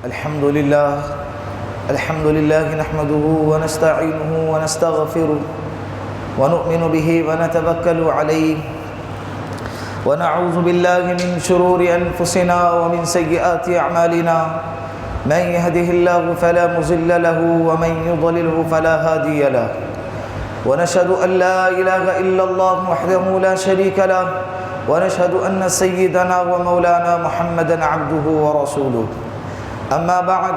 الحمد لله نحمده ونستعينه ونستغفره ونؤمن به ونتوكل عليه ونعوذ بالله من شرور أنفسنا ومن سيئات أعمالنا من يهده الله فلا مضل له ومن يضلله فلا هادي له ونشهد أن لا إله إلا الله وحده لا شريك له ونشهد أن سيدنا ومولانا محمدا عبده ورسوله أما بعد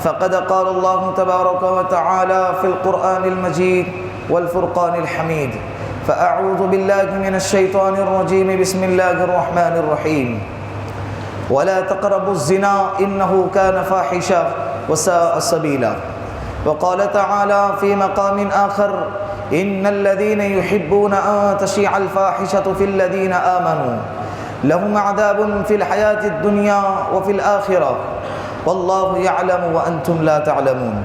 فقد قال الله تبارك وتعالى في القرآن المجيد والفرقان الحميد فأعوذ بالله من الشيطان الرجيم بسم الله الرحمن الرحيم ولا تقربوا الزنا إنه كان فاحشة وساء سبيلا وقال تعالى في مقام آخر إن الذين يحبون أن تشيع الفاحشة في الذين آمنوا لهم عذاب في الحياة الدنيا وفي الآخرة والله يعلم وأنتم لا تعلمون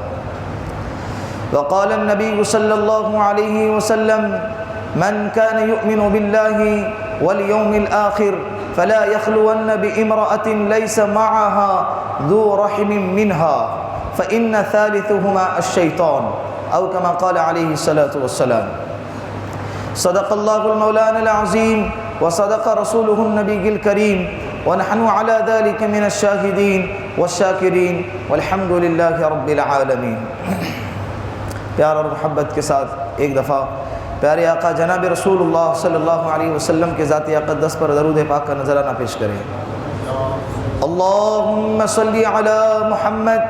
وقال النبي صلى الله عليه وسلم من كان يؤمن بالله واليوم الآخر فلا يخلون بامرأة ليس معها ذو رحم منها فإن ثالثهما الشيطان أو كما قال عليه الصلاة والسلام صدق الله المولانا العظيم وصدق رسوله النبي الكريم ونحن على ذلك من الشاهدين والشاکرین والحمد للہ رب العالمین۔ پیار اور محبت کے ساتھ ایک دفعہ پیارے آقا جناب رسول اللہ صلی اللہ علیہ وسلم کے ذات اقدس پر درود پاک کا نذرانہ پیش کریں۔ اللہم صلی علی محمد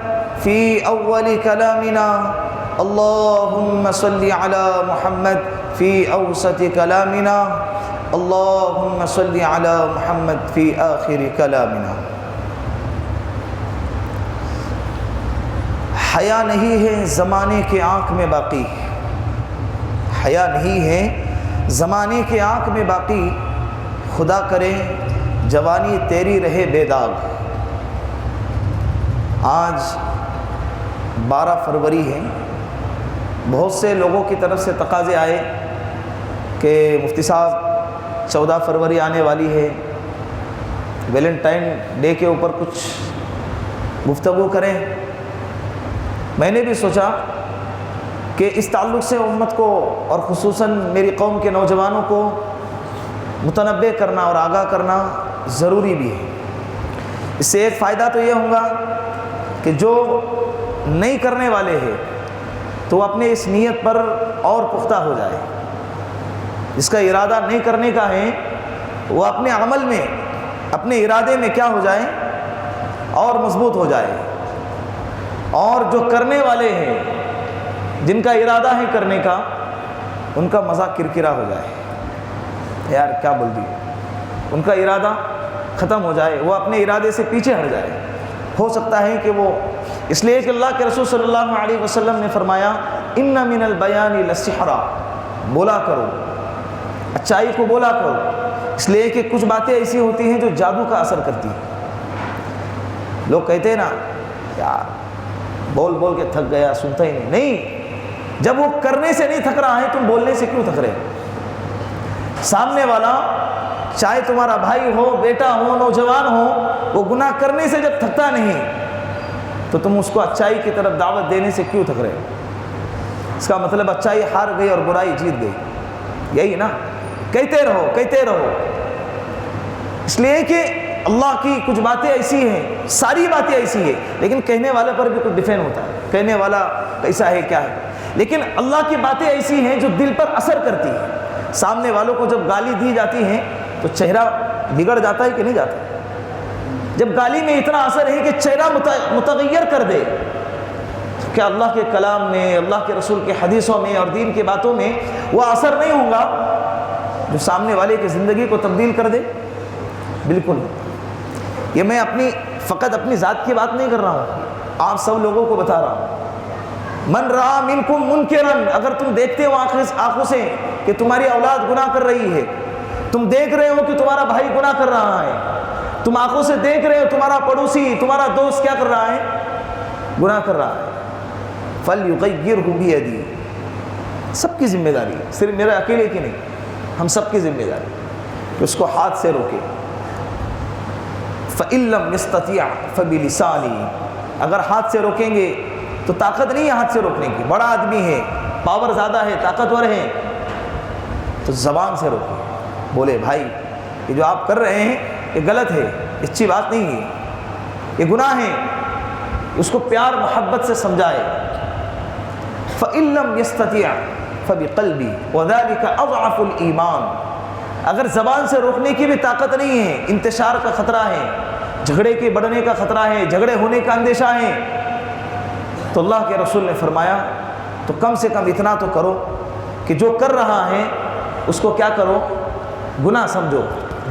فی اول کلامنا، اللہم صلی علی محمد فی اوسط کلامنا، اللہم صلی علی محمد فی آخر کلامنا۔ حیا نہیں ہے زمانے کے آنکھ میں باقی، حیا نہیں ہے زمانے کے آنکھ میں باقی، خدا کرے جوانی تیری رہے بے داغ۔ آج 12 فروری ہے، بہت سے لوگوں کی طرف سے تقاضے آئے کہ مفتی صاحب 14 فروری آنے والی ہے، ویلنٹائن ڈے کے اوپر کچھ گفتگو کریں۔ میں نے بھی سوچا کہ اس تعلق سے امت کو اور خصوصاً میری قوم کے نوجوانوں کو متنبہ کرنا اور آگاہ کرنا ضروری بھی ہے۔ اس سے ایک فائدہ تو یہ ہوگا کہ جو نہیں کرنے والے ہیں تو وہ اپنے اس نیت پر اور پختہ ہو جائے، جس کا ارادہ نہیں کرنے کا ہے وہ اپنے عمل میں اپنے ارادے میں کیا ہو جائے اور مضبوط ہو جائے، اور جو کرنے والے ہیں جن کا ارادہ ہے کرنے کا ان کا مذاق کرکرا ہو جائے، یار کیا بول دی، ان کا ارادہ ختم ہو جائے، وہ اپنے ارادے سے پیچھے ہٹ جائے۔ ہو سکتا ہے کہ وہ اس لیے کہ اللہ کے رسول صلی اللہ علیہ وسلم نے فرمایا ان من البیان للسحرا، بولا کرو، اچائی کو بولا کرو، اس لیے کہ کچھ باتیں ایسی ہوتی ہیں جو جادو کا اثر کرتی ہیں۔ لوگ کہتے ہیں نا یار بول بول کے تھک گیا، سنتا ہی نہیں، جب وہ کرنے سے نہیں تھک رہا ہے تم بولنے سے کیوں تھک رہے؟ سامنے والا چاہے تمہارا بھائی ہو، بیٹا ہو، نوجوان ہو، وہ گناہ کرنے سے جب تھکتا نہیں تو تم اس کو اچائی کی طرف دعوت دینے سے کیوں تھک رہے؟ اس کا مطلب اچائی ہار گئی اور برائی جیت گئی، یہی نا؟ کہتے رہو کہتے رہو، اس لیے کہ اللہ کی کچھ باتیں ایسی ہیں، ساری باتیں ایسی ہیں، لیکن کہنے والے پر بھی کچھ ڈیفین ہوتا ہے، کہنے والا کیسا ہے کیا ہے، لیکن اللہ کی باتیں ایسی ہیں جو دل پر اثر کرتی ہیں۔ سامنے والوں کو جب گالی دی جاتی ہیں تو چہرہ بگڑ جاتا ہے کہ نہیں جاتا؟ جب گالی میں اتنا اثر ہے کہ چہرہ متغیر کر دے، کیا اللہ کے کلام میں، اللہ کے رسول کے حدیثوں میں اور دین کی باتوں میں وہ اثر نہیں ہوگا جو سامنے والے کی زندگی کو تبدیل کر دے؟ بالکل۔ یہ میں فقط اپنی ذات کی بات نہیں کر رہا ہوں، آپ سب لوگوں کو بتا رہا ہوں۔ من رأى منکم منکرا، اگر تم دیکھتے ہو آنکھوں سے کہ تمہاری اولاد گناہ کر رہی ہے، تم دیکھ رہے ہو کہ تمہارا بھائی گناہ کر رہا ہے، تم آنکھوں سے دیکھ رہے ہو تمہارا پڑوسی، تمہارا دوست کیا کر رہا ہے؟ گناہ کر رہا ہے، فَلْيُغَيِّرْهُ بِيَدِهِ، سب کی ذمہ داری ہے، صرف میرے اکیلے کی نہیں، ہم سب کی ذمہ داری کہ اس کو ہاتھ سے روکے۔ فَإِن لَّمْ يَسْتَطِعْ فَبِلِسَانِهِ، اگر ہاتھ سے روکیں گے تو طاقت نہیں ہے ہاتھ سے روکنے کی، بڑا آدمی ہے، پاور زیادہ ہے، طاقتور ہے، تو زبان سے روکیں، بولے بھائی یہ جو آپ کر رہے ہیں یہ غلط ہے، اچھی بات نہیں ہے، یہ گناہ ہے، اس کو پیار محبت سے سمجھائے۔ فَإِن لَّمْ يَسْتَطِعْ فَبِقَلْبِهِ وَذَلِكَ أَضْعَفُ الْإِيمَانِ، اگر زبان سے روکنے کی بھی طاقت نہیں ہے، انتشار کا خطرہ ہے، جھگڑے کے بڑھنے کا خطرہ ہے، جھگڑے ہونے کا اندیشہ ہے، تو اللہ کے رسول نے فرمایا تو کم سے کم اتنا تو کرو کہ جو کر رہا ہے اس کو کیا کرو، گناہ سمجھو،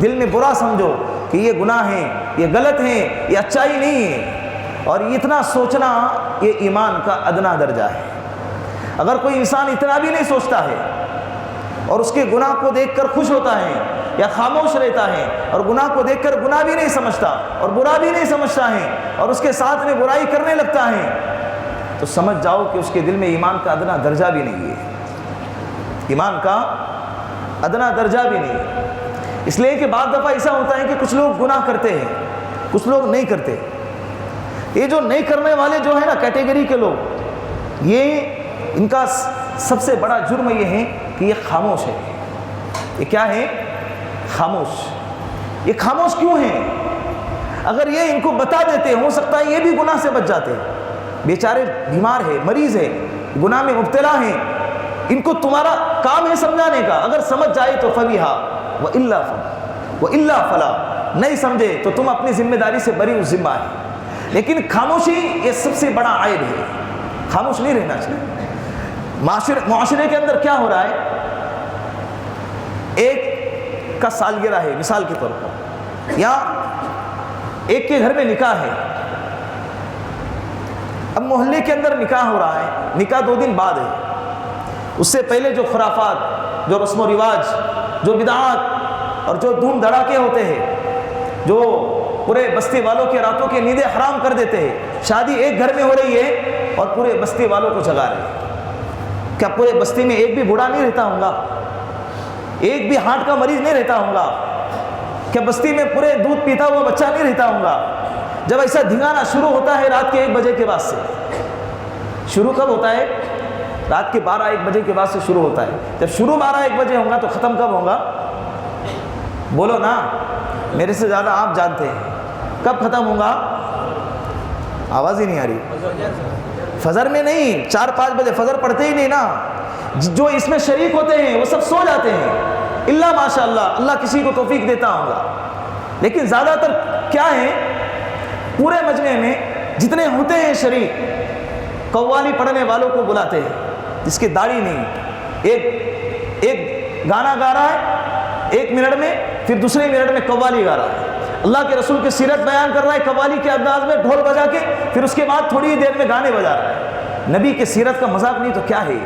دل میں برا سمجھو کہ یہ گناہ ہے، یہ غلط ہے، یہ اچائی نہیں ہے، اور اتنا سوچنا یہ ایمان کا ادنا درجہ ہے۔ اگر کوئی انسان اتنا بھی نہیں سوچتا ہے اور اس کے گناہ کو دیکھ کر خوش ہوتا ہے یا خاموش رہتا ہے اور گناہ کو دیکھ کر گناہ بھی نہیں سمجھتا اور برا بھی نہیں سمجھتا ہے اور اس کے ساتھ میں برائی کرنے لگتا ہے، تو سمجھ جاؤ کہ اس کے دل میں ایمان کا ادنا درجہ بھی نہیں ہے، ایمان کا ادنا درجہ بھی نہیں ہے۔ اس لیے کہ بعض دفعہ ایسا ہوتا ہے کہ کچھ لوگ گناہ کرتے ہیں، کچھ لوگ نہیں کرتے۔ یہ جو نہیں کرنے والے جو ہیں نا کیٹیگری کے لوگ، یہ ان کا سب سے بڑا جرم یہ ہے کہ یہ خاموش ہے۔ یہ کیا ہے؟ خاموش۔ یہ خاموش کیوں ہیں؟ اگر یہ ان کو بتا دیتے ہو سکتا ہے یہ بھی گناہ سے بچ جاتے، بیچارے بیمار ہے، مریض ہے، گناہ میں مبتلا ہیں، ان کو تمہارا کام ہے سمجھانے کا، اگر سمجھ جائے تو فَبِهَا وَإِلَّا فَلَا، نہیں سمجھے تو تم اپنی ذمہ داری سے بری اس ذمہ ہے۔ لیکن خاموشی یہ سب سے بڑا عیب ہے، خاموش نہیں رہنا چاہیے۔ معاشرے کے اندر کیا ہو رہا ہے، ایک کا سالگرہ ہے مثال کے طور پر، یا ایک کے گھر میں نکاح ہے، اب محلے کے اندر نکاح ہو رہا ہے، نکاح 2 دن بعد ہے، اس سے پہلے جو خرافات، جو رسم و رواج، جو بدعات اور جو دھوم دھڑاکے ہوتے ہیں، جو پورے بستی والوں کے راتوں کے نیندیں حرام کر دیتے ہیں، شادی ایک گھر میں ہو رہی ہے اور پورے بستی والوں کو جگا رہے ہیں۔ کیا پورے بستی میں ایک بھی بوڑھا نہیں رہتا ہوں گا؟ ایک بھی ہارٹ کا مریض نہیں رہتا ہوں گا؟ کیا بستی میں پورے دودھ پیتا ہوا بچہ نہیں رہتا ہوں گا؟ جب ایسا دھنگانا شروع ہوتا ہے رات کے 1 بجے کے بعد سے، شروع کب ہوتا ہے؟ رات کے 12-1 بجے کے بعد سے شروع ہوتا ہے۔ جب شروع 12-1 بجے ہوگا تو ختم کب ہوگا؟ بولو نا، میرے سے زیادہ آپ جانتے ہیں کب ختم ہوگا؟ آواز ہی نہیں آ رہی۔ فجر میں نہیں، 4-5 بجے، فجر پڑھتے ہی نہیں نا۔ جو اس میں شریک ہوتے ہیں وہ سب سو جاتے ہیں، اللہ ماشاء اللہ، اللہ کسی کو توفیق دیتا ہوگا۔ لیکن زیادہ تر کیا ہے، پورے مجمع میں جتنے ہوتے ہیں شریک، قوالی پڑھنے والوں کو بلاتے ہیں جس کی داڑھی نہیں، ایک گانا گا رہا ہے 1 منٹ میں، پھر دوسرے منٹ میں قوالی گا رہا ہے، اللہ کے رسول کی سیرت بیان کر رہا ہے قوالی کے انداز میں ڈھول بجا کے، پھر اس کے بعد تھوڑی دیر میں گانے بجا رہا ہے۔ نبی کی سیرت کا مذاق نہیں تو کیا ہے؟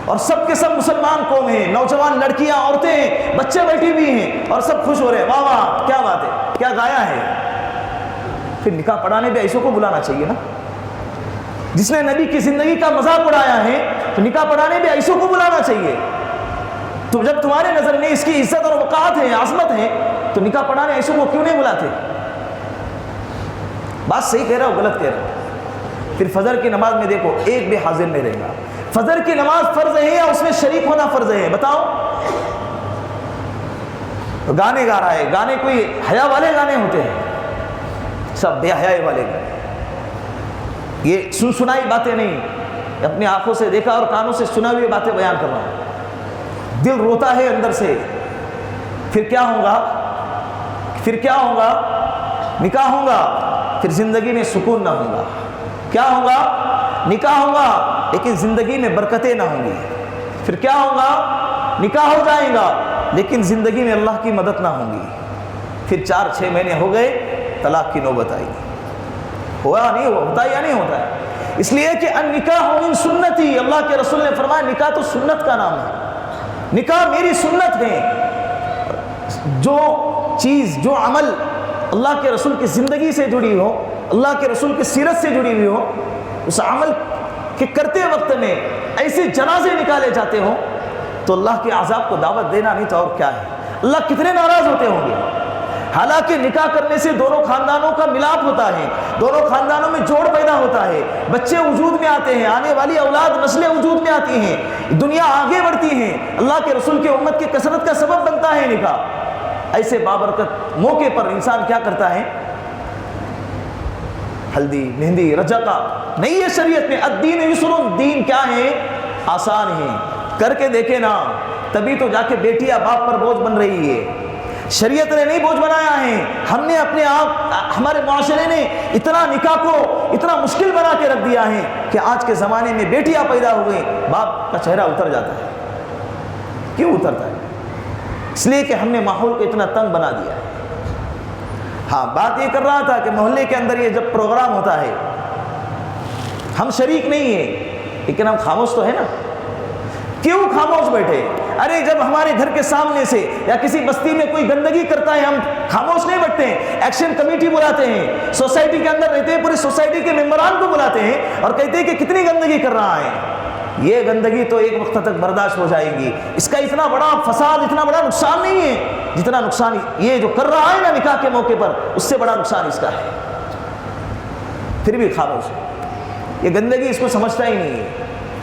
اور سب کے سب مسلمان قوم ہیں، نوجوان لڑکیاں، عورتیں ہیں، بچے بیٹھی بھی ہیں اور سب خوش ہو رہے ہیں، واہ واہ کیا بات ہے، کیا گایا ہے۔ پھر نکاح پڑھانے بھی ایسوں کو بلانا چاہیے نا، جس نے نبی کی زندگی کا مذاق اڑایا ہے تو نکاح پڑھانے بھی ایسوں کو بلانا چاہیے۔ تو جب تمہارے نظر میں اس کی عزت اور وقار ہے، عظمت ہے، تو نکاح پڑھانے ایسوں کو کیوں نہیں بلاتے؟ بات صحیح کہہ رہا ہوں غلط کہہ رہا ہوں؟ پھر فجر کی نماز میں دیکھو ایک بھی حاضر نہیں رہے گا۔ فجر کی نماز فرض ہے یا اس میں شریک ہونا فرض ہے؟ بتاؤ۔ گانے گا رہا ہے، گانے کوئی حیا والے گانے ہوتے ہیں، سب بے حیائی والے گانے، یہ سنائی باتیں نہیں، اپنی آنکھوں سے دیکھا اور کانوں سے سنا ہوئی باتیں بیان کر رہا ہوں، دل روتا ہے اندر سے۔ پھر کیا ہوگا؟ پھر کیا ہوگا؟ نکاح ہوگا، پھر زندگی میں سکون نہ ہوگا۔ کیا ہوگا؟ نکاح ہوگا لیکن زندگی میں برکتیں نہ ہوں گی۔ پھر کیا ہوگا؟ نکاح ہو جائے گا لیکن زندگی میں اللہ کی مدد نہ ہوں گی۔ پھر 4-6 مہینے ہو گئے، طلاق کی نوبت آئی۔ ہوا نہیں ہوتا یا نہیں ہوتا ہے؟ اس لیے کہ النکاح من سنتی، اللہ کے رسول نے فرمایا نکاح تو سنت کا نام ہے، نکاح میری سنت ہے۔ جو چیز، جو عمل اللہ کے رسول کی زندگی سے جڑی ہو، اللہ کے رسول کی سیرت سے جڑی ہوئی ہو، اس عمل کے کرتے وقت میں ایسے جنازے نکالے جاتے ہوں تو اللہ کے عذاب کو دعوت دینا نہیں تو اور کیا ہے؟ اللہ کتنے ناراض ہوتے ہوں گے۔ حالانکہ نکاح کرنے سے دونوں خاندانوں کا ملاپ ہوتا ہے، دونوں خاندانوں میں جوڑ پیدا ہوتا ہے، بچے وجود میں آتے ہیں، آنے والی اولاد نسلیں وجود میں آتی ہیں، دنیا آگے بڑھتی ہے، اللہ کے رسول کی امت کی کثرت کا سبب بنتا ہے نکاح۔ ایسے بابرکت موقع پر انسان کیا کرتا ہے؟ ہلدی، مہندی، رجقہ نہیں ہے شریعت میں۔ الدین یسر، دین کیا ہے؟ آسان ہے، کر کے دیکھے نا، تبھی تو جا کے بیٹی یا باپ پر بوجھ بن رہی ہے۔ شریعت نے نہیں بوجھ بنایا ہے، ہم نے اپنے آپ، ہمارے معاشرے نے اتنا نکاح کو اتنا مشکل بنا کے رکھ دیا ہے کہ آج کے زمانے میں بیٹیاں پیدا ہو گئی، باپ کا چہرہ اتر جاتا ہے۔ کیوں اترتا ہے؟ اس لیے کہ ہم نے ماحول کو اتنا تنگ بنا دیا ہے۔ ہاں، بات یہ کر رہا تھا کہ محلے کے اندر یہ جب پروگرام ہوتا ہے، ہم شریک نہیں ہیں لیکن ہم خاموش تو ہے نا۔ کیوں خاموش بیٹھے؟ ارے جب ہمارے گھر کے سامنے سے یا کسی بستی میں کوئی گندگی کرتا ہے، ہم خاموش نہیں بیٹھتے ہیں، ایکشن کمیٹی بلاتے ہیں، سوسائٹی کے اندر رہتے ہیں، پوری سوسائٹی کے ممبران کو بلاتے ہیں اور کہتے ہیں کہ کتنی گندگی کر رہا ہے۔ یہ گندگی تو ایک وقت تک برداشت ہو جائے گی، اس کا اتنا بڑا فساد، اتنا بڑا نقصان نہیں ہے جتنا نقصان یہ جو کر رہا ہے نا نکاح کے موقع پر، اس سے بڑا نقصان اس کا ہے۔ پھر بھی خاموش ہے، یہ گندگی اس کو سمجھتا ہی نہیں ہے،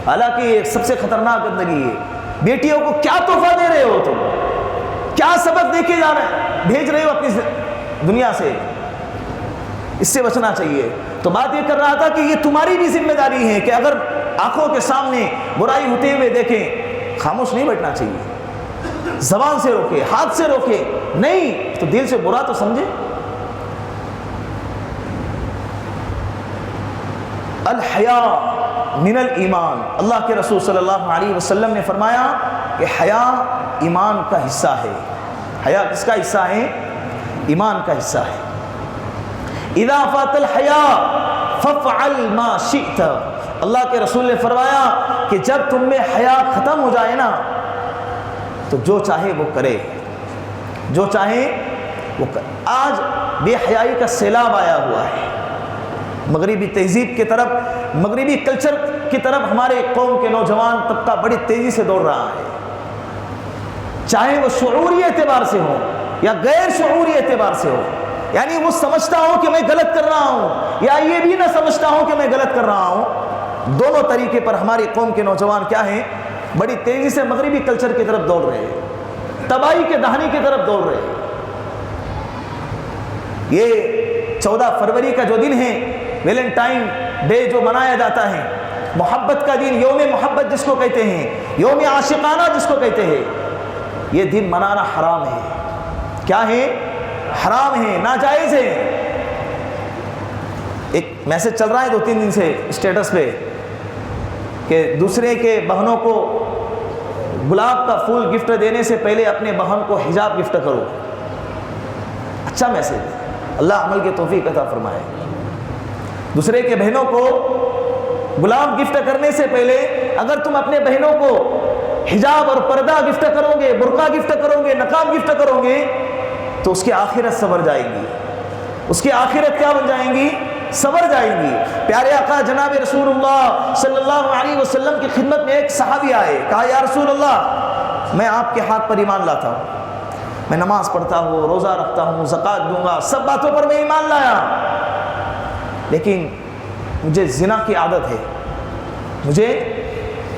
حالانکہ یہ سب سے خطرناک گندگی ہے۔ بیٹیوں کو کیا تحفہ دے رہے ہو تم؟ کیا سبق دے کے جا رہے بھیج رہے ہو اپنی دنیا سے؟ اس سے بچنا چاہیے۔ تو بات یہ کر رہا تھا کہ یہ تمہاری بھی ذمہ داری ہے کہ اگر آنکھوں کے سامنے برائی ہوتے ہوئے دیکھیں، خاموش نہیں بیٹھنا چاہیے، زبان سے روکے، ہاتھ سے روکے، نہیں تو دل سے برا تو سمجھے۔ الحیاء من الایمان، اللہ کے رسول صلی اللہ علیہ وسلم نے فرمایا کہ حیا ایمان کا حصہ ہے۔ حیا کس کا حصہ ہے؟ ایمان کا حصہ ہے۔ اذا فات الحیاء فافعل ما شئت، اللہ کے رسول نے فرمایا کہ جب تم میں حیا ختم ہو جائے نا تو جو چاہے وہ کرے، جو چاہے وہ کرے۔ آج بے حیائی کا سیلاب آیا ہوا ہے، مغربی تہذیب کی طرف، مغربی کلچر کی طرف ہمارے قوم کے نوجوان طبقہ بڑی تیزی سے دوڑ رہا ہے، چاہے وہ شعوری اعتبار سے ہو یا غیر شعوری اعتبار سے ہو۔ یعنی وہ سمجھتا ہو کہ میں غلط کر رہا ہوں یا یہ بھی نہ سمجھتا ہوں کہ میں غلط کر رہا ہوں، دونوں طریقے پر ہماری قوم کے نوجوان کیا ہیں؟ بڑی تیزی سے مغربی کلچر کی طرف دوڑ رہے ہیں، تباہی کے دہانے کی طرف دوڑ رہے ہیں۔ یہ 14 فروری کا جو دن ہے، ویلنٹائن ڈے جو منایا جاتا ہے، محبت کا دن، یوم محبت جس کو کہتے ہیں، یوم عاشقانہ جس کو کہتے ہیں، یہ دن منانا حرام ہے۔ کیا ہے؟ حرام ہے، ناجائز ہے۔ ایک میسج چل رہا ہے 2-3 دن سے اسٹیٹس پہ کہ دوسرے کے بہنوں کو گلاب کا پھول گفٹ دینے سے پہلے اپنے بہن کو حجاب گفٹ کرو۔ اچھا میسج، اللہ عمل کی توفیق عطا فرمائے۔ دوسرے کے بہنوں کو گلاب گفٹ کرنے سے پہلے اگر تم اپنے بہنوں کو حجاب اور پردہ گفٹ کرو گے، برقع گفٹ کرو گے، نقاب گفٹ کرو گے تو اس کی آخرت سنور جائے گی۔ اس کی آخرت کیا بن جائیں گی؟ سنور جائیں گی۔ پیارے آقا جناب رسول اللہ صلی اللہ علیہ وسلم کی خدمت میں ایک صحابی آئے، کہا یا رسول اللہ، میں آپ کے ہاتھ پر ایمان لاتا ہوں، میں نماز پڑھتا ہوں، روزہ رکھتا ہوں، زکوٰۃ دوں گا، سب باتوں پر میں ایمان لایا، لیکن مجھے زنا کی عادت ہے، مجھے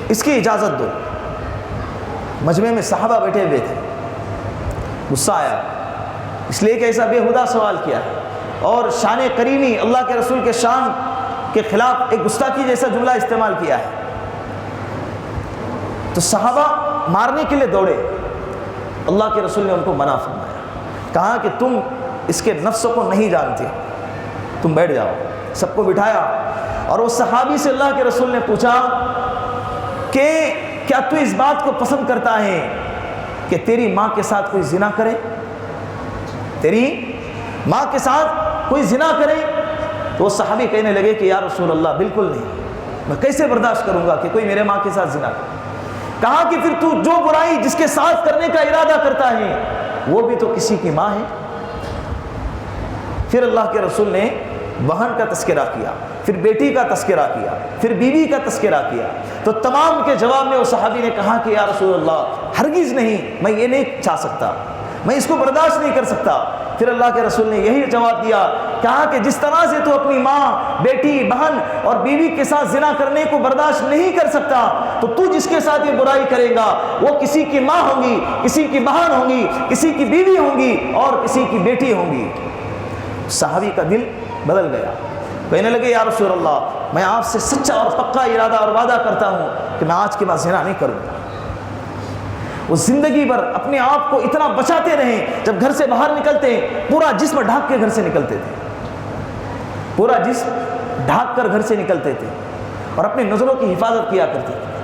اس کی اجازت دو۔ مجمع میں صحابہ بیٹھے ہوئے تھے، غصہ آیا اس لیے کہ ایسا بےہودہ سوال کیا اور شان کریمی، اللہ کے رسول کے شان کے خلاف ایک گستاخی جیسا جملہ استعمال کیا ہے۔ تو صحابہ مارنے کے لیے دوڑے، اللہ کے رسول نے ان کو منع فرمایا، کہا کہ تم اس کے نفس کو نہیں جانتے، تم بیٹھ جاؤ۔ سب کو بٹھایا اور وہ صحابی سے اللہ کے رسول نے پوچھا کہ کیا تو اس بات کو پسند کرتا ہے کہ تیری ماں کے ساتھ کوئی زنا کرے؟ تیری ماں کے ساتھ کوئی زنا کرے؟ تو وہ صحابی کہنے لگے کہ یا رسول اللہ بالکل نہیں، میں کیسے برداشت کروں گا کہ کوئی میرے ماں کے ساتھ زنا کرے۔ کہا کہ پھر تو جو برائی جس کے ساتھ کرنے کا ارادہ کرتا ہے وہ بھی تو کسی کی ماں ہے۔ پھر اللہ کے رسول نے بہن کا تذکرہ کیا، پھر بیٹی کا تذکرہ کیا، پھر بیوی کا تذکرہ کیا۔ تو تمام کے جواب میں وہ صحابی نے کہا کہ یا رسول اللہ ہرگز نہیں، میں یہ نہیں چاہ سکتا، میں اس کو برداشت نہیں کر سکتا پھر اللہ کے رسول نے یہی جواب دیا، کہا کہ جس طرح سے تو اپنی ماں، بیٹی، بہن اور بیوی کے ساتھ زنا کرنے کو برداشت نہیں کر سکتا، تو جس کے ساتھ یہ برائی کرے گا وہ کسی کی ماں ہوں گی، کسی کی بہن ہوں گی، کسی کی بیوی ہوں گی اور کسی کی بیٹی ہوں گی۔ صحابی کا دل بدل گیا، کہنے لگے یا رسول اللہ، میں آپ سے سچا اور پکا ارادہ اور وعدہ کرتا ہوں کہ میں آج کے بعد زنا نہیں کروں گا۔ وہ زندگی بھر اپنے آپ کو اتنا بچاتے رہے، جب گھر سے باہر نکلتے پورا جسم ڈھانپ کے گھر سے نکلتے تھے، پورا جسم ڈھانپ کر گھر سے نکلتے تھے اور اپنی نظروں کی حفاظت کیا کرتے تھے۔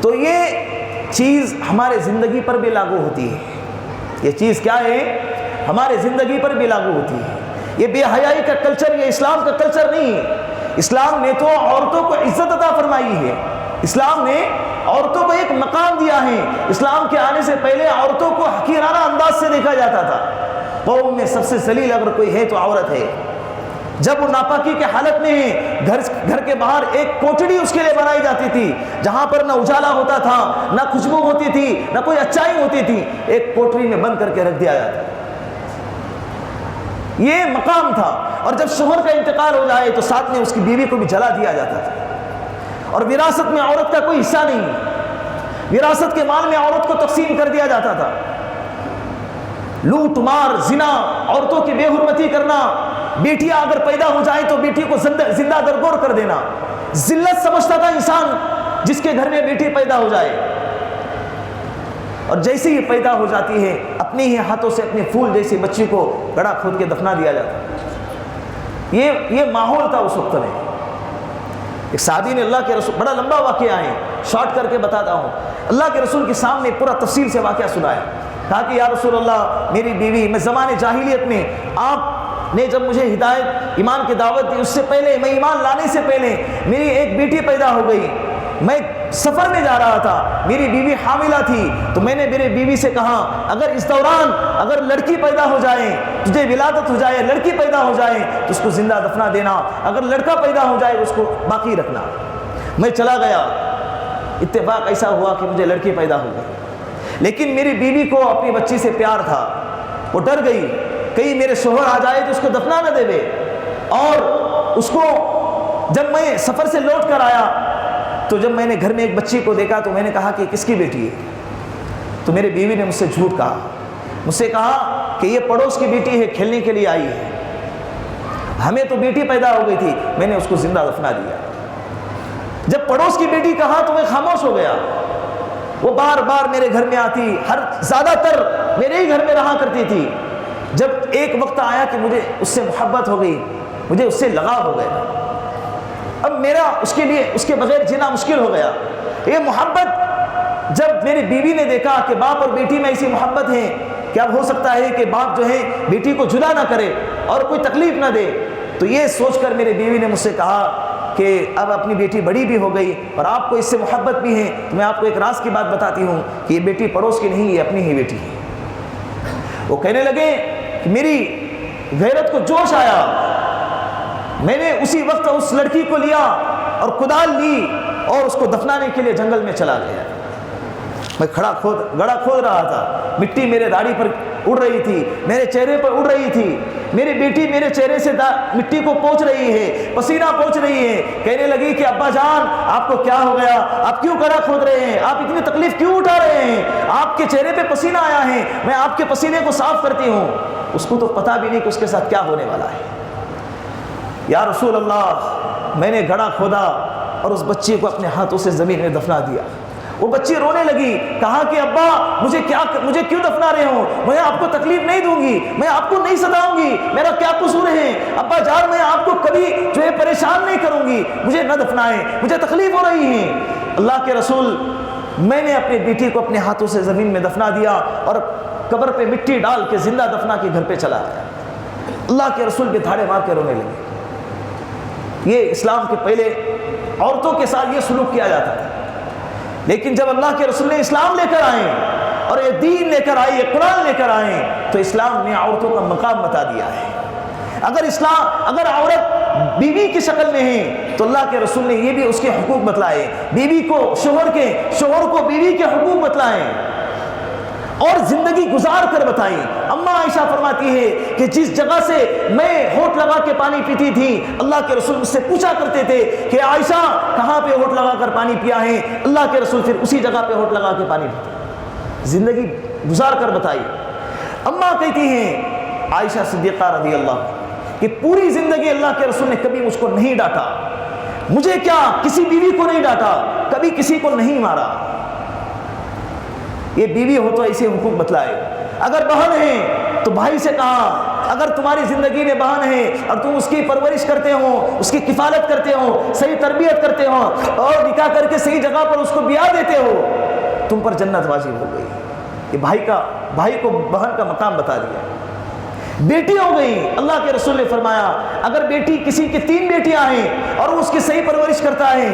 تو یہ چیز ہمارے زندگی پر بھی لاگو ہوتی ہے، یہ چیز کیا ہے؟ ہمارے زندگی پر بھی لاگو ہوتی ہے۔ یہ بے حیائی کا کلچر یہ اسلام کا کلچر نہیں ہے۔ اسلام نے تو عورتوں کو عزت عطا فرمائی ہے، اسلام نے عورتوں کو ایک مقام دیا ہے۔ اسلام کے آنے سے پہلے عورتوں کو حقیرانہ انداز سے دیکھا جاتا تھا، قوم میں سب سے ذلیل اگر کوئی ہے تو عورت ہے۔ جب وہ ناپاکی کے حالت میں ہے، گھر کے باہر ایک کوٹڑی اس کے لیے بنائی جاتی تھی، جہاں پر نہ اجالا ہوتا تھا، نہ خوشبو ہوتی تھی، نہ کوئی اچائی ہوتی تھی، ایک کوٹڑی میں بند کر کے رکھ دیا جاتا، یہ مقام تھا۔ اور جب شوہر کا انتقال ہو جائے تو ساتھ میں اس کی بیوی کو بھی جلا دیا جاتا تھا، اور وراثت میں عورت کا کوئی حصہ نہیں، وراثت کے مال میں عورت کو تقسیم کر دیا جاتا تھا۔ لوٹ مار، زنا، عورتوں کی بے حرمتی کرنا، بیٹیاں اگر پیدا ہو جائیں تو بیٹی کو زندہ درگور کر دینا، ذلت سمجھتا تھا انسان جس کے گھر میں بیٹی پیدا ہو جائے، اور جیسے ہی پیدا ہو جاتی ہے اپنے ہی ہاتھوں سے اپنے پھول جیسی بچی کو گڑھا کھود کے دفنا دیا جاتا۔ یہ ماحول تھا اس وقت میں۔ ایک صحابی نے اللہ کے رسول، بڑا لمبا واقعہ ہے، شارٹ کر کے بتاتا ہوں، اللہ کے رسول کے سامنے پورا تفصیل سے واقعہ سنایا، کہا کہ یا رسول اللہ، میری بیوی، میں زمانے جاہلیت میں آپ نے جب مجھے ہدایت ایمان کی دعوت دی، اس سے پہلے، میں ایمان لانے سے پہلے میری ایک بیٹی پیدا ہو گئی، میں سفر میں جا رہا تھا، میری بیوی حاملہ تھی، تو میں نے میرے بیوی سے کہا اگر اس دوران اگر لڑکی پیدا ہو جائے، تجھے ولادت ہو جائے، لڑکی پیدا ہو جائے تو اس کو زندہ دفنا دینا، اگر لڑکا پیدا ہو جائے اس کو باقی رکھنا۔ میں چلا گیا، اتفاق ایسا ہوا کہ مجھے لڑکی پیدا ہو گئی، لیکن میری بیوی کو اپنی بچی سے پیار تھا، وہ ڈر گئی کہیں میرے شوہر آ جائے تو اس کو دفنا نہ دے، اور اس کو جب میں سفر سے لوٹ کر آیا تو جب میں نے گھر میں ایک بچی کو دیکھا تو میں نے کہا کہ کس کی بیٹی ہے؟ تو میری بیوی نے مجھ سے جھوٹ کہا، مجھ سے کہا کہ یہ پڑوس کی بیٹی ہے، کھیلنے کے لیے آئی ہے، ہمیں تو بیٹی پیدا ہو گئی تھی، میں نے اس کو زندہ دفنا دیا۔ جب پڑوس کی بیٹی کہا تو میں خاموش ہو گیا۔ وہ بار بار میرے گھر میں آتی، زیادہ تر میرے ہی گھر میں رہا کرتی تھی۔ جب ایک وقت آیا کہ مجھے اس سے محبت ہو گئی، مجھے اس سے لگاؤ ہو گیا، اب میرا اس کے لیے اس کے بغیر جینا مشکل ہو گیا۔ یہ محبت جب میری بیوی نے دیکھا کہ باپ اور بیٹی میں ایسی محبت ہے کہ اب ہو سکتا ہے کہ باپ جو ہے بیٹی کو جدا نہ کرے اور کوئی تکلیف نہ دے، تو یہ سوچ کر میری بیوی نے مجھ سے کہا کہ اب اپنی بیٹی بڑی بھی ہو گئی اور آپ کو اس سے محبت بھی ہے، تو میں آپ کو ایک راز کی بات بتاتی ہوں کہ یہ بیٹی پڑوس کی نہیں، یہ اپنی ہی بیٹی ہے۔ وہ کہنے لگے کہ میری غیرت کو جوش آیا، میں نے اسی وقت اس لڑکی کو لیا اور کدال لی اور اس کو دفنانے کے لیے جنگل میں چلا گیا۔ میں گڑھا کھود رہا تھا، مٹی میرے داڑھی پر اڑ رہی تھی، میرے چہرے پر اڑ رہی تھی، میری بیٹی میرے چہرے سے مٹی کو پوچھ رہی ہے، پسینہ پوچھ رہی ہے، کہنے لگی کہ ابا جان آپ کو کیا ہو گیا، آپ کیوں گڑھا کھود رہے ہیں، آپ اتنی تکلیف کیوں اٹھا رہے ہیں، آپ کے چہرے پہ پسینہ آیا ہے، میں آپ کے پسینے کو صاف کرتی ہوں۔ اس کو تو پتہ بھی نہیں کہ اس کے ساتھ کیا ہونے والا ہے۔ یا رسول اللہ، میں نے گڑھا کھودا اور اس بچی کو اپنے ہاتھوں سے زمین میں دفنا دیا۔ وہ بچی رونے لگی، کہا کہ ابا مجھے کیوں دفنا رہے ہو، میں آپ کو تکلیف نہیں دوں گی، میں آپ کو نہیں ستاؤں گی، میرا کیا قصور ہے ابا جان، میں آپ کو کبھی جو ہے پریشان نہیں کروں گی، مجھے نہ دفنائیں، مجھے تکلیف ہو رہی ہے۔ اللہ کے رسول، میں نے اپنی بیٹی کو اپنے ہاتھوں سے زمین میں دفنا دیا اور قبر پہ مٹی ڈال کے زندہ دفنا کے گھر پہ چلا آیا۔ اللہ کے رسول بھی دھاڑے مار کے رونے لگے۔ یہ اسلام کے پہلے عورتوں کے ساتھ یہ سلوک کیا جاتا تھا، لیکن جب اللہ کے رسول نے اسلام لے کر آئے اور یہ دین لے کر آئے، یہ قرآن لے کر آئے، تو اسلام نے عورتوں کا مقام بتا دیا ہے۔ اگر عورت بیوی کی شکل میں ہے تو اللہ کے رسول نے یہ بھی اس کے حقوق بتلائے، بیوی کو شوہر کو بیوی کے حقوق بتلائے۔ اور زندگی گزار کر بتائی۔ اماں عائشہ فرماتی ہے کہ جس جگہ سے میں ہونٹ لگا کے پانی پیتی تھی، اللہ کے رسول مجھ سے پوچھا کرتے تھے کہ عائشہ کہاں پہ ہونٹ لگا کر پانی پیا ہے، اللہ کے رسول پھر اسی جگہ پہ ہونٹ لگا کے پانی پیتے، زندگی گزار کر بتائی۔ اماں کہتی ہیں عائشہ صدیقہ رضی اللہ کہ پوری زندگی اللہ کے رسول نے کبھی مجھ کو نہیں ڈانٹا، مجھے کیا کسی بیوی کو نہیں ڈانٹا، کبھی کسی کو نہیں مارا۔ یہ بیوی ہو تو ایسے حقوق بتلائے، اگر بہن ہے تو بھائی سے کہا، اگر تمہاری زندگی میں بہن ہے اور تم اس کی پرورش کرتے ہو، اس کی کفالت کرتے ہو، صحیح تربیت کرتے ہو اور نکاح کر کے صحیح جگہ پر اس کو بیاہ دیتے ہو، تم پر جنت واجب ہو گئی۔ یہ بھائی کو بہن کا مقام بتا دیا۔ بیٹی ہو گئی، اللہ کے رسول نے فرمایا اگر بیٹی کسی کی 3 بیٹیاں ہیں اور وہ اس کی صحیح پرورش کرتا ہے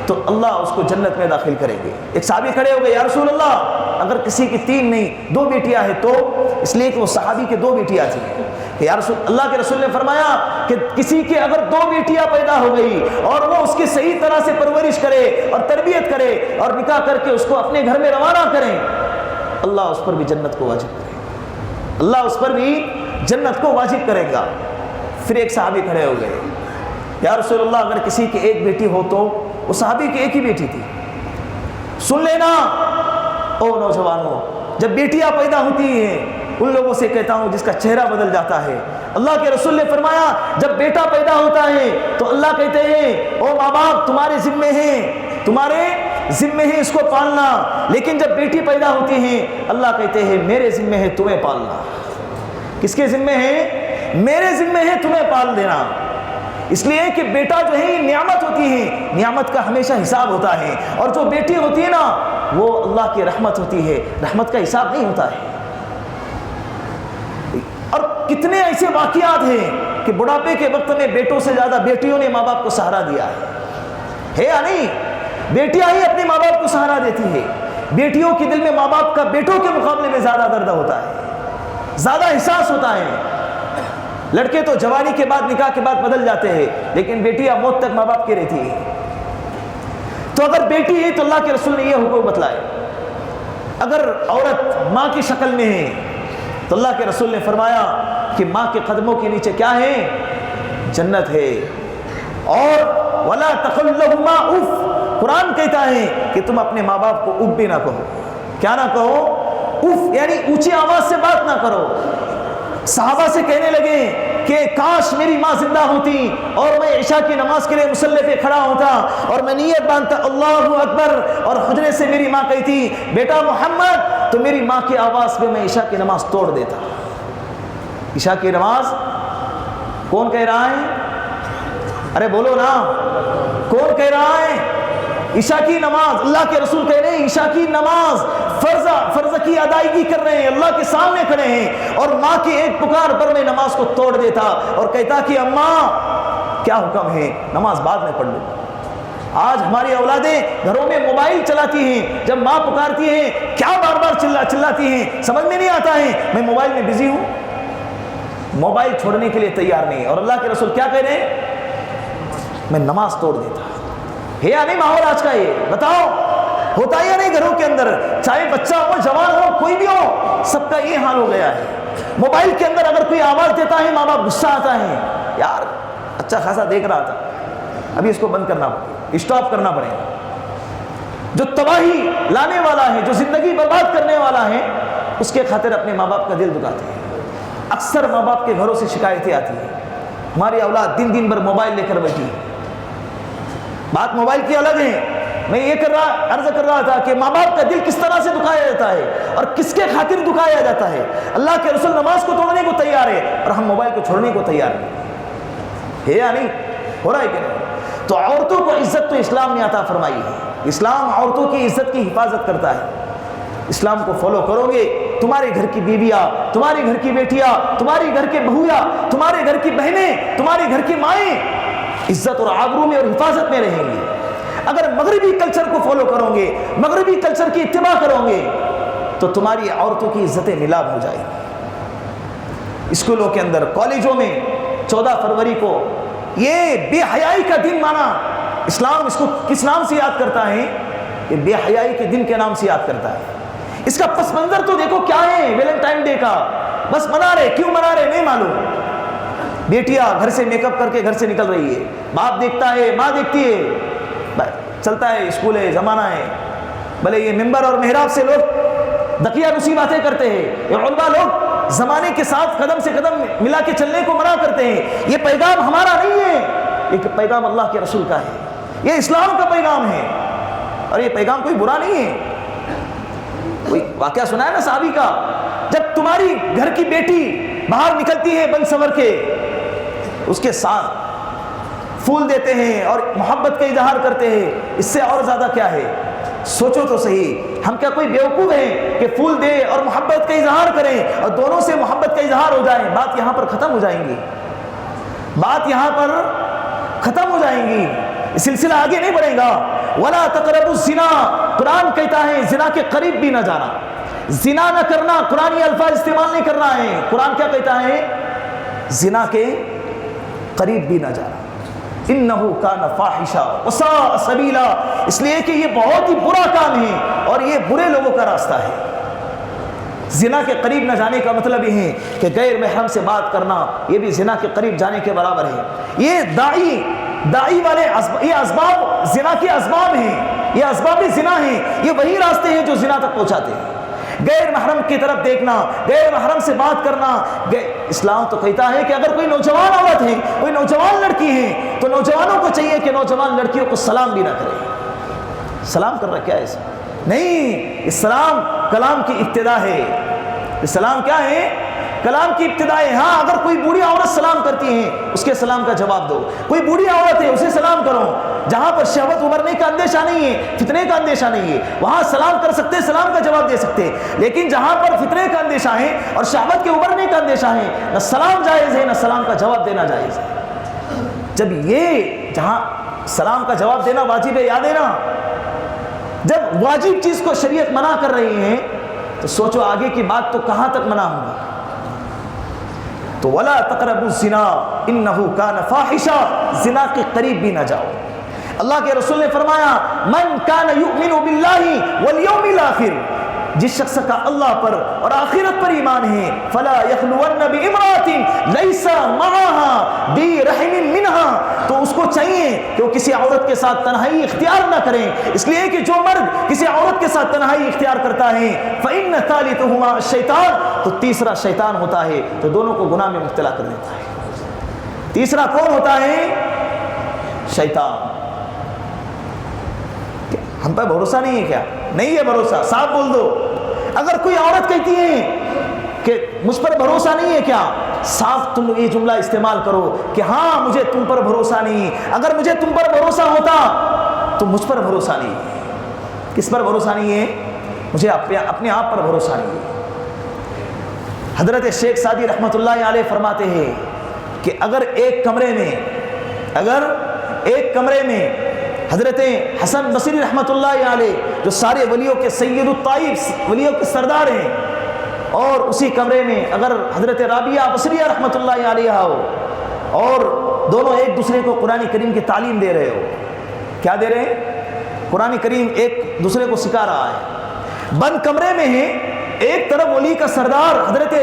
تو اللہ اس کو جنت میں داخل کریں گے۔ ایک صحابی کھڑے ہو گئے، یا رسول اللہ اگر کسی کی 3 نہیں 2 بیٹیاں ہیں تو؟ اس لیے کہ وہ صحابی کے 2 بیٹیاں تھیں کہ یا رسول اللہ کے رسول نے فرمایا کہ کسی کے اگر 2 بیٹیاں پیدا ہو گئی اور وہ اس کی صحیح طرح سے پرورش کرے اور تربیت کرے اور نکاح کر کے اس کو اپنے گھر میں روانہ کریں، اللہ اس پر بھی جنت کو واجب کرے، اللہ اس پر بھی جنت کو واجب کرے گا۔ پھر ایک صحابی کھڑے ہو گئے، یا رسول اللہ اگر کسی کی 1 بیٹی ہو تو؟ وہ صحابی کی 1 ہی بیٹی تھی۔ سن لینا او نوجوانوں، جب بیٹیاں پیدا ہوتی ہیں ان لوگوں سے کہتا ہوں جس کا چہرہ بدل جاتا ہے۔ اللہ کے رسول نے فرمایا جب بیٹا پیدا ہوتا ہے تو اللہ کہتے ہیں او ماں باپ تمہارے ذمے ہیں اس کو پالنا، لیکن جب بیٹی پیدا ہوتی ہے اللہ کہتے ہیں میرے ذمے ہے تمہیں پالنا۔ کس کے ذمے ہے؟ میرے ذمے ہے تمہیں پال دینا۔ اس لیے کہ بیٹا جو ہے یہ نعمت ہوتی ہے، نعمت کا ہمیشہ حساب ہوتا ہے، اور جو بیٹی ہوتی ہے نا وہ اللہ کی رحمت ہوتی ہے، رحمت کا حساب نہیں ہوتا ہے۔ اور کتنے ایسے واقعات ہیں کہ بڑھاپے کے وقت میں بیٹوں سے زیادہ بیٹیوں نے ماں باپ کو سہارا دیا ہے یا نہیں؟ بیٹیاں ہی اپنے ماں باپ کو سہارا دیتی ہے۔ بیٹیوں کے دل میں ماں باپ کا بیٹوں کے مقابلے میں زیادہ درد ہوتا ہے، زیادہ احساس ہوتا ہے۔ لڑکے تو جوانی کے بعد نکاح کے بعد بدل جاتے ہیں، لیکن بیٹیاں موت تک ماں باپ کی رہتی ہے۔ تو اگر بیٹی ہے تو اللہ کے رسول نے یہ حکم بتلائے، اگر عورت ماں کی شکل میں ہے تو اللہ کے رسول نے فرمایا کہ ماں کے قدموں کے نیچے کیا ہے؟ جنت ہے۔ اور ولا تقل لهما اف، قرآن کہتا ہے کہ تم اپنے ماں باپ کو اف بھی نہ کہو۔ کیا نہ کہو؟ اف، یعنی اونچی آواز سے بات نہ کرو۔ صحابہ سے کہنے لگے کہ کاش میری ماں زندہ ہوتی اور میں عشاء کی نماز کے لیے مصلی پہ کھڑا ہوتا اور میں نیت باندھتا اللہ اکبر، اور حجرے سے میری ماں کہتی بیٹا محمد، تو میری ماں کی آواز پہ میں عشاء کی نماز توڑ دیتا۔ عشاء کی نماز کون کہہ رہا ہے؟ ارے بولو نا، کون کہہ رہا ہے؟ عشاء کی نماز اللہ کے رسول کہہ رہے ہیں، عشاء کی نماز فرض کی ادائیگی کر رہے ہیں، اللہ کے سامنے کھڑے ہیں، اور ماں کی ایک پکار پر میں نماز کو توڑ دیتا اور کہتا کہ اماں کیا حکم ہے، نماز بعد میں پڑھ لو۔ آج ہماری اولادیں گھروں میں موبائل چلاتی ہیں، جب ماں پکارتی ہیں کیا بار بار چلاتی ہیں، سمجھ میں نہیں آتا ہے میں موبائل میں بزی ہوں، موبائل چھوڑنے کے لیے تیار نہیں۔ اور اللہ کے رسول کیا کہہ رہے ہیں؟ میں نماز توڑ دیتا۔ ہے یا نہیں ماحول آج کا؟ یہ بتاؤ ہوتا ہے یا نہیں گھروں کے اندر؟ چاہے بچہ ہو، جوان ہو، کوئی بھی ہو، سب کا یہ حال ہو گیا ہے۔ موبائل کے اندر اگر کوئی آواز دیتا ہے ماں باپ غصہ آتا ہے، یار اچھا خاصا دیکھ رہا تھا، ابھی اس کو بند کرنا پڑے، اسٹاپ کرنا پڑے گا۔ جو تباہی لانے والا ہے، جو زندگی برباد کرنے والا ہے، اس کے خاطر اپنے ماں باپ کا دل دکھاتے ہیں۔ اکثر ماں باپ کے گھروں سے شکایتیں آتی ہیں، ہماری اولاد دن بھر موبائل لے کر بیٹھی ہے۔ بات موبائل کی الگ ہے، میں یہ عرض کر رہا تھا کہ ماں باپ کا دل کس طرح سے دکھایا جاتا ہے اور کس کے خاطر دکھایا جاتا ہے۔ اللہ کے رسول نماز کو توڑنے کو تیار ہے اور ہم موبائل کو چھوڑنے کو تیار نہیں ہے یا نہیں؟ ہو رہا ہے کہ نہیں؟ تو عورتوں کو عزت تو اسلام نے عطا فرمائی ہے، اسلام عورتوں کی عزت کی حفاظت کرتا ہے۔ اسلام کو فالو کرو گے، تمہارے گھر کی بیویاں، تمہارے گھر کی بیٹیاں، تمہارے گھر کے بہویاں، تمہارے گھر کی بہنیں، تمہارے گھر کی مائیں عزت اور آبرو میں اور حفاظت میں رہیں گی۔ اگر مغربی کلچر کو فالو کرو گے، مغربی کلچر کی اتباع کرو گے تو تمہاری عورتوں کی عزتیں نیلام ہو جائیں گی۔ اسکولوں کے اندر، کالجوں میں 14 فروری کو یہ بے حیائی کا دن مانا، اسلام اس کو کس نام سے یاد کرتا ہے؟ یہ بے حیائی کے دن کے نام سے یاد کرتا ہے۔ اس کا پس منظر تو دیکھو کیا ہے ویلنٹائن ڈے کا، بس منا رہے، کیوں منا رہے نہیں معلوم۔ بیٹیاں گھر سے میک اپ کر کے گھر سے نکل رہی ہے، باپ دیکھتا ہے، ماں دیکھتی ہے، چلتا ہے، اسکول ہے، زمانہ ہے۔ بھلے یہ ممبر اور محراب سے لوگ دقیہ نسی باتیں کرتے ہیں، یہ علماء لوگ زمانے کے ساتھ قدم سے قدم ملا کے چلنے کو منع کرتے ہیں۔ یہ پیغام ہمارا نہیں ہے، یہ پیغام اللہ کے رسول کا ہے، یہ اسلام کا پیغام ہے، اور یہ پیغام کوئی برا نہیں ہے۔ کوئی واقعہ سنا ہے نا صحابی کا، جب تمہاری گھر کی بیٹی باہر نکلتی ہے بن سنور کے، اس کے ساتھ پھول دیتے ہیں اور محبت کا اظہار کرتے ہیں، اس سے اور زیادہ کیا ہے؟ سوچو تو صحیح، ہم کیا کوئی بیوقوف ہیں کہ پھول دے اور محبت کا اظہار کریں اور دونوں سے محبت کا اظہار ہو جائے؟ بات یہاں پر ختم ہو جائیں گی، بات یہاں پر ختم ہو جائیں گی، سلسلہ آگے نہیں بڑھے گا۔ وَلَا تَقْرَبُوا الزِّنَا، قرآن کہتا ہے زنا کے قریب بھی نہ جانا، زنا نہ کرنا، قرآنی الفاظ استعمال نہیں کرنا ہے۔ قرآن کیا کہتا ہے؟ زنا کے قریب بھی نہ جانا، انہو کان فاحشہ وساء سبیلا، اس لیے کہ یہ بہت ہی برا کام ہے اور یہ برے لوگوں کا راستہ ہے۔ زنا کے قریب نہ جانے کا مطلب یہ ہے کہ غیر محرم سے بات کرنا، یہ بھی زنا کے قریب جانے کے برابر ہے۔ یہ داعی والے یہ اسباب زنا کے اسباب ہیں، یہ اسباب زنا ہیں، یہ وہی راستے ہیں جو زنا تک پہنچاتے ہیں۔ غیر محرم کی طرف دیکھنا، غیر محرم سے بات کرنا، اسلام تو کہتا ہے کہ اگر کوئی نوجوان عورت ہے، کوئی نوجوان لڑکی ہے، تو نوجوانوں کو چاہیے کہ نوجوان لڑکیوں کو سلام بھی نہ کرے۔ سلام کر رہا کیا ہے؟ نہیں، اسلام کلام کی ابتدا ہے۔ اسلام کیا ہے؟ کلام کی ابتدا ہے۔ ہاں، اگر کوئی بوڑھی عورت سلام کرتی ہے، اس کے سلام کا جواب دو۔ کوئی بوڑھی عورت ہے، اسے سلام کرو۔ جہاں پر شہوت ابھرنے کا اندیشہ نہیں ہے، فتنے کا اندیشہ نہیں ہے، وہاں سلام کر سکتے، سلام کا جواب دے سکتے۔ لیکن جہاں پر فتنے کا اندیشہ ہے اور شہوت کے ابھرنے کا اندیشہ ہے، نہ سلام جائز ہے، نہ سلام کا جواب دینا جائز ہے۔ جب یہ جہاں سلام کا جواب دینا واجب ہے، یاد ہے نا، جب واجب چیز کو شریعت منع کر رہی ہے تو سوچو آگے کی بات تو کہاں تک منع ہوگی۔ تو ولا تقربوا الزنا انه كان فاحشہ، زنا کے قریب بھی نہ جاؤ۔ اللہ کے رسول نے فرمایا من كان يؤمن بالله واليوم الاخر، جس شخص کا اللہ پر اور آخرت پر ایمان ہے، فلا يخلون بامرأة ليس معها ذي رحم منها، تو اس کو چاہیے کہ وہ کسی عورت کے ساتھ تنہائی اختیار نہ کریں، اس لیے کہ جو مرد کسی عورت کے ساتھ تنہائی اختیار کرتا ہے فإن ثالثهما الشیطان، تو تیسرا شیطان ہوتا ہے، تو دونوں کو گناہ میں مبتلا کر دیتا ہے۔ تیسرا کون ہوتا ہے؟ شیطان۔ ہم پر بھروسہ نہیں ہے کیا؟ نہیں ہے بھروسہ، صاف بول دو۔ اگر کوئی عورت کہتی ہے کہ مجھ پر بھروسہ نہیں ہے کیا، صاف تم یہ جملہ استعمال کرو کہ ہاں مجھے تم پر بھروسہ نہیں، اگر مجھے تم پر بھروسہ ہوتا تو مجھ پر بھروسہ نہیں ہے۔ کس پر بھروسہ نہیں ہے؟ مجھے اپنے آپ پر بھروسہ نہیں ہے۔ حضرت شیخ سعدی رحمۃ اللہ علیہ فرماتے ہیں کہ اگر ایک کمرے میں حضرت حسن بصری رحمۃ اللہ علیہ جو سارے ولیوں کے سید الطائف، ولیوں کے سردار ہیں، اور اسی کمرے میں اگر حضرت رابعہ بصریہ رحمۃ اللہ علیہ ہو اور دونوں ایک دوسرے کو قرآن کریم کی تعلیم دے رہے ہو، کیا دے رہے ہیں؟ قرآن کریم ایک دوسرے کو سکھا رہا ہے، بند کمرے میں ہیں، ایک طرف ولی کا سردار حضرت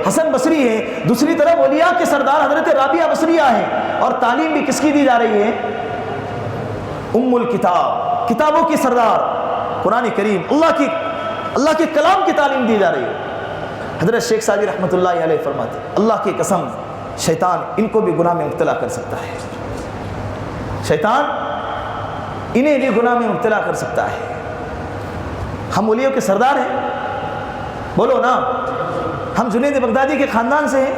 حسن بصری ہے، دوسری طرف ولیاء کے سردار حضرت رابعہ بصریہ ہیں، اور تعلیم بھی کس کی دی جا رہی ہے؟ ام الکتاب، کتابوں کی سردار قرآن کریم، اللہ کے کلام کی تعلیم دی جا رہی ہے۔ حضرت شیخ سعدی رحمۃ اللہ علیہ فرماتے اللہ کی قسم شیطان ان کو بھی گناہ میں مبتلا کر سکتا ہے، شیطان انہیں بھی گناہ میں مبتلا کر سکتا ہے۔ ہم ولیوں کے سردار ہیں، بولو نا، ہم جنید بغدادی کے خاندان سے ہیں،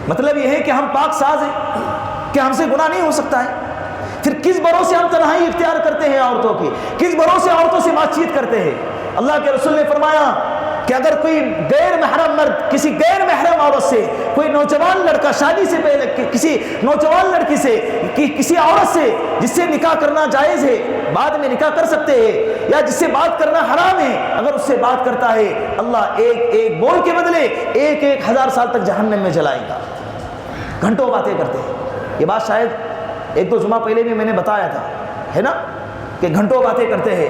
مطلب یہ ہے کہ ہم پاک ساز ہیں کہ ہم سے گناہ نہیں ہو سکتا ہے۔ پھر کس بھروسے ہم تنہائی اختیار کرتے ہیں عورتوں کی، کس بھروسے عورتوں سے بات چیت کرتے ہیں؟ اللہ کے رسول نے فرمایا کہ اگر کوئی غیر محرم مرد کسی غیر محرم عورت سے، کوئی نوجوان لڑکا شادی سے پہلے کسی نوجوان لڑکی سے، کسی عورت سے جس سے نکاح کرنا جائز ہے، بعد میں نکاح کر سکتے ہیں، یا جس سے بات کرنا حرام ہے، اگر اس سے بات کرتا ہے اللہ ایک بول کے بدلے 1000 سال تک جہنم میں جلائے گا۔ گھنٹوں باتیں کرتے ہیں، یہ بات شاید 1-2 جمعہ پہلے بھی میں نے بتایا تھا، ہے نا، کہ گھنٹوں باتیں کرتے ہیں،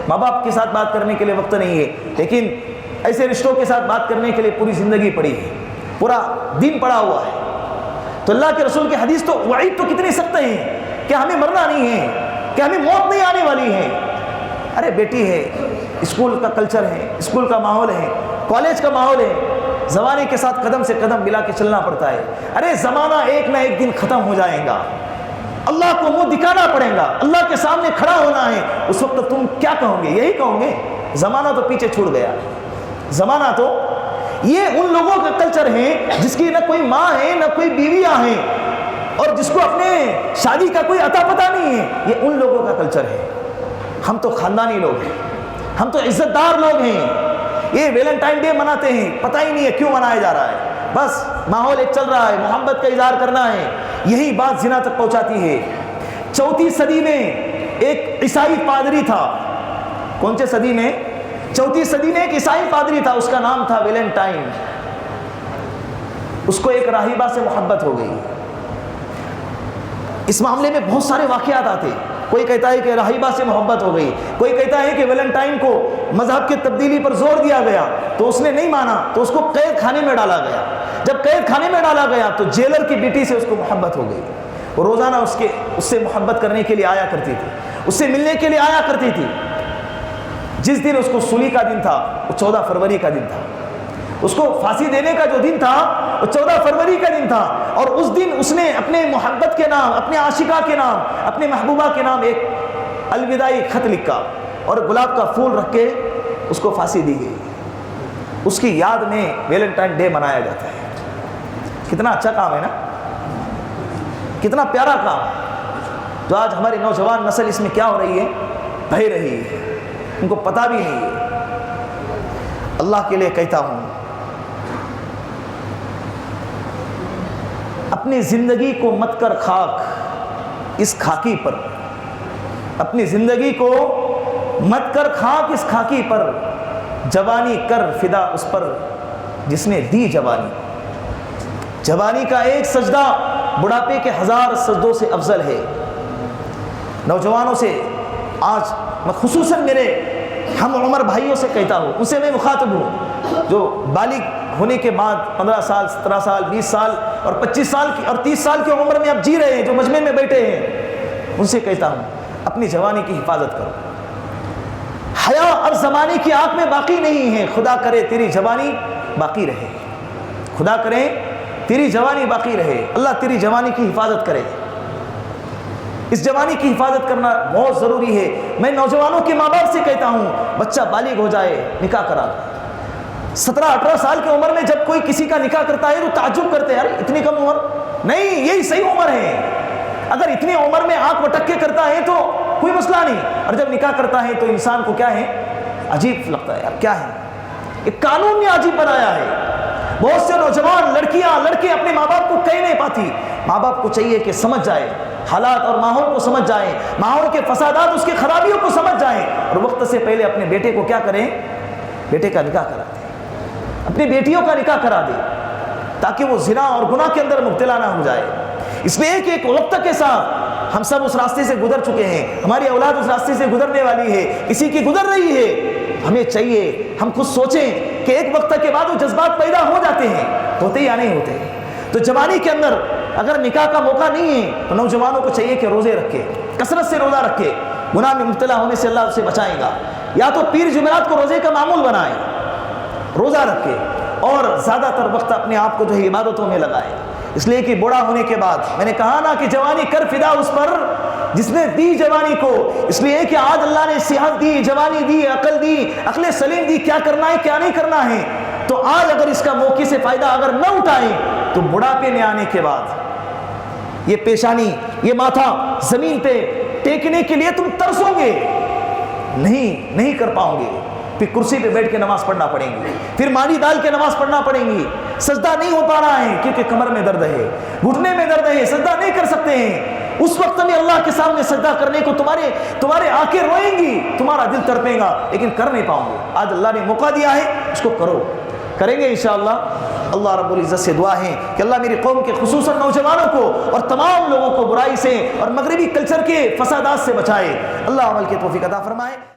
ماں باپ کے ساتھ بات کرنے کے لیے وقت نہیں ہے، لیکن ایسے رشتوں کے ساتھ بات کرنے کے لیے پوری زندگی پڑی ہے، پورا دن پڑا ہوا ہے۔ تو اللہ کے رسول کی حدیث تو وعید تو کتنی سخت ہیں کہ ہمیں مرنا نہیں ہے، کہ ہمیں موت نہیں آنے والی ہے۔ ارے بیٹی ہے، اسکول کا کلچر ہے، اسکول کا ماحول ہے، کالج کا ماحول ہے، زمانے کے ساتھ قدم سے قدم ملا کے چلنا پڑتا ہے۔ ارے زمانہ ایک نہ ایک دن ختم ہو جائے گا، اللہ کو منہ دکھانا پڑے گا، اللہ کے سامنے کھڑا ہونا ہے۔ اس وقت تم کیا کہو گے؟ یہی کہو گے زمانہ تو پیچھے چھوڑ گیا۔ زمانہ تو یہ ان لوگوں کا کلچر ہے جس کی نہ کوئی ماں ہے نہ کوئی بیویاں ہیں، اور جس کو اپنے شادی کا کوئی عطا پتہ نہیں ہے، یہ ان لوگوں کا کلچر ہے۔ ہم تو خاندانی لوگ ہیں، ہم تو عزت دار لوگ ہیں، یہ ویلنٹائن ڈے مناتے ہیں، پتہ ہی نہیں ہے کیوں منایا جا رہا ہے، بس ماحول ایک چل رہا ہے، محبت کا اظہار کرنا ہے، یہی بات زنا تک پہنچاتی ہے۔ 4 صدی میں ایک عیسائی پادری تھا، کون سے صدی میں؟ 4 صدی میں ایک عیسائی پادری تھا، اس کا نام تھا ویلنٹائن۔ اس کو ایک راہبہ سے محبت ہو گئی۔ اس معاملے میں بہت سارے واقعات آتے، کوئی کہتا ہے کہ راہبہ سے محبت ہو گئی، کوئی کہتا ہے کہ ویلنٹائن کو مذہب کی تبدیلی پر زور دیا گیا تو اس نے نہیں مانا تو اس کو قید خانے میں ڈالا گیا۔ جب قید خانے میں ڈالا گیا تو جیلر کی بیٹی سے اس کو محبت ہو گئی، وہ روزانہ اس سے محبت کرنے کے لیے آیا کرتی تھی، اس سے ملنے کے لیے آیا کرتی تھی۔ جس دن اس کو سولی کا دن تھا وہ 14 فروری کا دن تھا، اس کو پھانسی دینے کا جو دن تھا وہ 14 فروری کا دن تھا، اور اس دن اس نے اپنے محبت کے نام، اپنے عاشقہ کے نام، اپنے محبوبہ کے نام ایک الوداعی خط لکھا اور گلاب کا پھول رکھ کے اس کو پھانسی دی گئی۔ اس کی یاد میں ویلنٹائن ڈے منایا جاتا ہے۔ کتنا اچھا کام ہے نا، کتنا پیارا کام، جو آج ہماری نوجوان نسل اس میں کیا ہو رہی ہے، بہہ رہی ہے، ان کو پتہ بھی نہیں ہے۔ اللہ کے لیے کہتا ہوں، اپنی زندگی کو مت کر خاک اس خاکی پر، اپنی زندگی کو مت کر خاک اس خاکی پر، جوانی کر فدا اس پر جس نے دی جوانی۔ جوانی کا ایک سجدہ بڑھاپے کے 1000 سجدوں سے افضل ہے۔ نوجوانوں سے آج میں خصوصاً میرے ہم عمر بھائیوں سے کہتا ہوں، ان سے میں مخاطب ہوں، جو بالغ ہونے کے بعد 15 سال 17 سال 20 سال اور 25 سال کی اور 30 سال کی عمر میں اب جی رہے ہیں، جو مجمع میں بیٹھے ہیں، ان سے کہتا ہوں اپنی جوانی کی حفاظت کرو۔ حیا اور زمانے کی آنکھ میں باقی نہیں ہے، خدا کرے تیری جوانی باقی رہے، خدا کرے تیری جوانی باقی رہے، اللہ تیری جوانی کی حفاظت کرے۔ اس جوانی کی حفاظت کرنا بہت ضروری ہے۔ میں نوجوانوں کے ماں باپ سے کہتا ہوں، بچہ بالغ ہو جائے نکاح کرا دو۔ 17-18 سال کی عمر میں جب کوئی کسی کا نکاح کرتا ہے تو تعجب کرتے ہیں، یار اتنی کم عمر؟ نہیں، یہی صحیح عمر ہے۔ اگر اتنی عمر میں آنکھ وٹک کے کرتا ہے تو کوئی مسئلہ نہیں، اور جب نکاح کرتا ہے تو انسان کو کیا ہے، عجیب لگتا ہے، یار کیا ہے، ایک قانون نے عجیب بنایا ہے۔ بہت سے نوجوان لڑکیاں لڑکے اپنے ماں باپ کو کہہ نہیں پاتی۔ ماں باپ کو چاہیے کہ سمجھ جائے، حالات اور ماحول کو سمجھ جائیں، ماحول کے فسادات اس کی خرابیوں کو سمجھ جائیں، اور وقت سے پہلے اپنے بیٹے کو کیا کریں، بیٹے کا نکاح کرا دیں، اپنی بیٹیوں کا نکاح کرا دیں، تاکہ وہ زنا اور گناہ کے اندر مبتلا نہ ہو جائے۔ اس لیے کہ ایک وقت کے ساتھ ہم سب اس راستے سے گزر چکے ہیں، ہماری اولاد اس راستے سے گزرنے والی ہے، کسی کی گزر رہی ہے۔ ہمیں چاہیے ہم خود سوچیں کہ ایک وقت کے بعد وہ جذبات پیدا ہو جاتے ہیں، ہوتے یا نہیں ہوتے۔ تو جوانی کے اندر اگر نکاح کا موقع نہیں ہے تو نوجوانوں کو چاہیے کہ روزے رکھے، کثرت سے روزہ رکھے، گناہ میں مبتلا ہونے سے اللہ اسے بچائے گا۔ یا تو پیر جمعرات کو روزے کا معمول بنائے، روزہ رکھے، اور زیادہ تر وقت اپنے آپ کو جو ہے عبادتوں میں لگائے۔ اس لیے کہ بوڑھا ہونے کے بعد میں نے کہا نا کہ جوانی کر فدا اس پر جس نے دی جوانی کو۔ اس لیے کہ آج اللہ نے صحت دی، جوانی دی، عقل سلیم دی، کیا کرنا ہے کیا نہیں کرنا ہے، تو آج اگر اس کا موقع سے فائدہ اگر نہ اٹھائیں تو بڑھاپے میں آنے کے بعد یہ پیشانی، یہ ماتھا زمین پہ ٹیکنے کے لیے تم ترسو گے، نہیں کر پاؤ گے، پھر کرسی پہ بیٹھ کے نماز پڑھنا پڑیں گی، پھر مانی ڈال کے نماز پڑھنا پڑیں گی، سجدہ نہیں ہو پا رہا ہے کیونکہ کمر میں درد ہے، گھٹنے میں درد ہے، سجدہ نہیں کر سکتے ہیں۔ اس وقت میں اللہ کے سامنے سجدہ کرنے کو تمہارے آنکھیں روئیں گی، تمہارا دل تڑپے گا، لیکن کر نہیں پاؤ گے۔ آج اللہ نے موقع دیا ہے، اس کو کرو، کریں گے انشاءاللہ۔ اللہ رب العزت سے دعا ہے کہ اللہ میری قوم کے خصوصاً نوجوانوں کو اور تمام لوگوں کو برائی سے اور مغربی کلچر کے فسادات سے بچائے۔ اللہ عمل کی توفیق عطا فرمائے۔